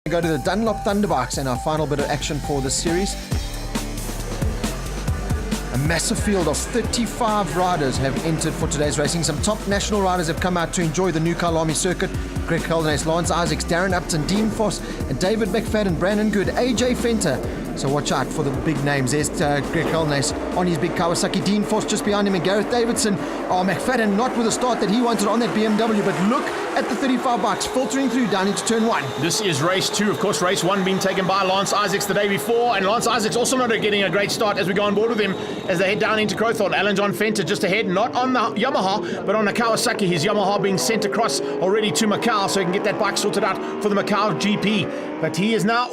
We go to the Dunlop ThunderBikes and our final bit of action for this series. A massive field of 35 riders have entered for today's racing. Some top national riders have come out to enjoy the new Kyalami circuit. Greg Caldenes, Lance Isaacs, Darren Upton, Dean Foss, and David McFadden, Brandon Good, AJ Fenter. So watch out for the big names. There's Greg Caldenes on his big Kawasaki, Dean Foss just behind him, and Gareth Davidson. Oh, McFadden not with the start that he wanted on that BMW, but look at the 35 bikes filtering through down into turn 1. This is race 2. Of course, race 1 being taken by Lance Isaacs the day before, and Lance Isaacs also not getting a great start as we go on board with him as they head down into Crowthorne. Alan John Fenter just ahead, not on the Yamaha, but on the Kawasaki. His Yamaha being sent across already to Macau so he can get that bike sorted out for the Macau GP. But he is now,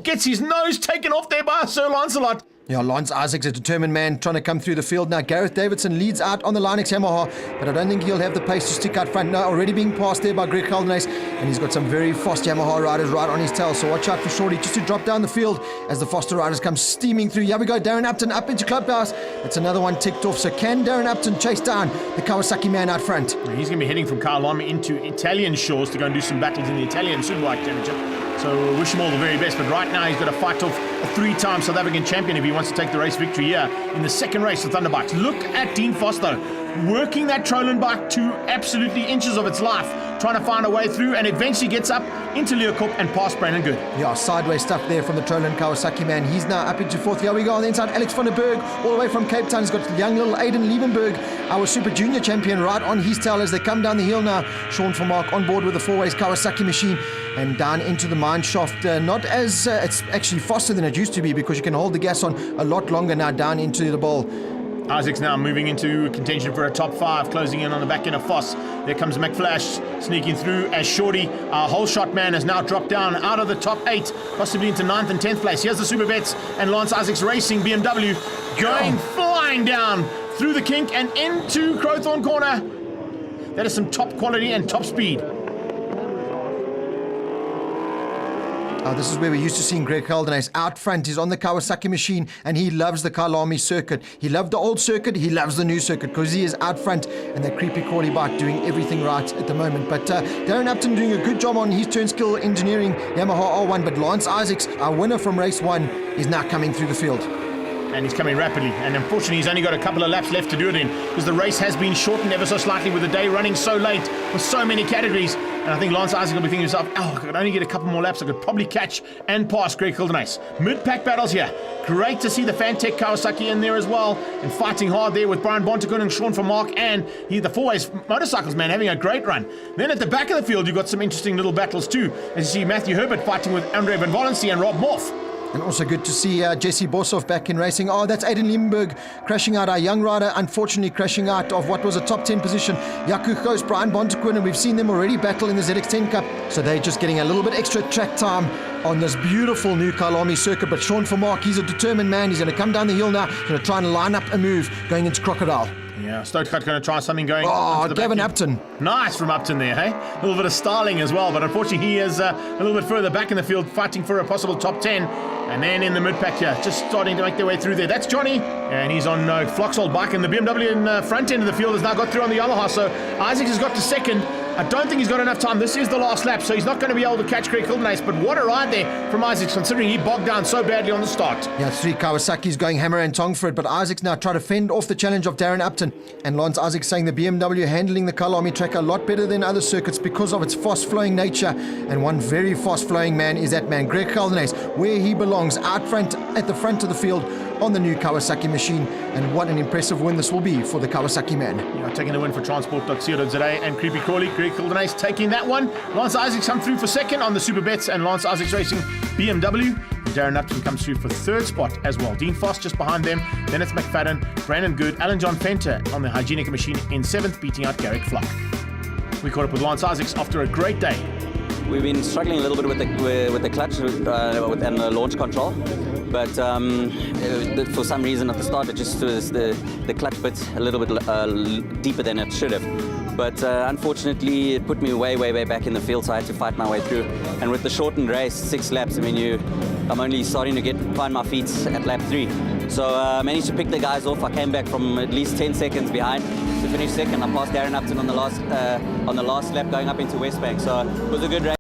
gets his nose taken off there by Sir Lancelot. Yeah, Lance Isaacs, a determined man, trying to come through the field now. Gareth Davidson leads out on the Linex Yamaha, but I don't think he'll have the pace to stick out front. No, already being passed there by Greg Caldenes, and he's got some very fast Yamaha riders right on his tail, so watch out for Shorty just to drop down the field as the Foster riders come steaming through. Here we go, Darren Upton up into Clubhouse. It's another one ticked off, so can Darren Upton chase down the Kawasaki man out front? He's going to be heading from Kyalami into Italian shores to go and do some battles in the Italian Superbike Championship. So wish him all the very best, but right now he's got to fight off a 3-time South African champion if he wants to take the race victory here in the second race of ThunderBikes. Look at Dean Foster working that Trolan bike to absolutely inches of its life, trying to find a way through, and eventually gets up into Leeuwkop and past Brandon Good. Yeah, sideways stuff there from the Trolan Kawasaki man. He's now up into fourth. Here we go on the inside. Alex van der Berg, all the way from Cape Town. He's got young little Aiden Liebenberg, our Super Junior champion, right on his tail as they come down the hill now. Sean Vermaak on board with the four-ways Kawasaki machine and down into the mine shaft. Not as, it's actually faster than it used to be because you can hold the gas on a lot longer now down into the bowl. Isaacs now moving into contention for a top 5, closing in on the back end of Foss. There comes McFlash sneaking through as Shorty, our whole shot man, has now dropped down out of the top 8, possibly into 9th and 10th place. Here's the Super Vets and Lance Isaacs racing BMW going flying down through the kink and into Crowthorne corner. That is some top quality and top speed. This is where we're used to seeing Greg Caldenes out front. He's on the Kawasaki machine and he loves the Kyalami circuit. He loved the old circuit, he loves the new circuit because he is out front and that creepy crawly bike doing everything right at the moment. But Darren Upton doing a good job on his turn skill engineering Yamaha R1, but Lance Isaacs, our winner from race 1, is now coming through the field. And he's coming rapidly, and unfortunately he's only got a couple of laps left to do it in because the race has been shortened ever so slightly with the day running so late with so many categories. And I think Lance Isaac will be thinking to himself, I could only get a couple more laps, I could probably catch and pass Greg Caldenes. Mid-pack battles here. Great to see the Fantech Kawasaki in there as well and fighting hard there with Brian Bontekun and Sean Vermaak and the four-ways motorcycles man having a great run. Then at the back of the field you've got some interesting little battles too, as you see Matthew Herbert fighting with Andre Van Valency and Rob Morph. And also good to see Jesse Boshoff back in racing. That's Aiden Liebenberg crashing out, our young rider, unfortunately crashing out of what was a top 10 position. Jaco Goos, Brian Bontekun, and we've seen them already battle in the ZX10 Cup. So they're just getting a little bit extra track time on this beautiful new Kyalami circuit. But Sean Vermaak, he's a determined man. He's going to come down the hill now. He's going to try and line up a move going into Crocodile. Yeah, Stokecut going to try something going. Gavin Upton. Nice from Upton there, hey? A little bit of styling as well, but unfortunately he is a little bit further back in the field fighting for a possible top 10. And then in the mid-pack here, just starting to make their way through there. That's Johnny, and he's on Flock's old bike, and the BMW in the front end of the field has now got through on the Yamaha, so Isaacs has got to second. I don't think he's got enough time. This is the last lap, so he's not going to be able to catch Greg Caldenes, but what a ride there from Isaacs, considering he bogged down so badly on the start. Yeah, 3 Kawasaki's going hammer and tong for it, but Isaacs now try to fend off the challenge of Darren Upton. And Lance Isaacs saying the BMW handling the Kyalami track a lot better than other circuits because of its fast-flowing nature. And one very fast-flowing man is that man, Greg Caldenes, where he belongs, out front at the front of the field on the new Kawasaki machine. And what an impressive win this will be for the Kawasaki man. Yeah, taking the win for Transport.co.za and Creepy Crawley. Greg Caldenes taking that one. Lance Isaacs come through for second on the Super Bets and Lance Isaacs Racing BMW. And Darren Upton comes through for third spot as well. Dean Foss just behind them. Then it's McFadden, Brandon Good, Alan John Fenter on the Hygienica machine in 7th, beating out Garrick Flock. We caught up with Lance Isaacs after a great day. We've been struggling a little bit with the clutch and the launch control, but for some reason at the start it just was the clutch bit a little bit deeper than it should have. But unfortunately it put me way back in the field, so I had to fight my way through. And with the shortened race, 6 laps, I mean I'm only starting to find my feet at lap 3. So I managed to pick the guys off. I came back from at least 10 seconds behind to finish second. I passed Darren Upton on the last lap going up into Westbank. So it was a good race.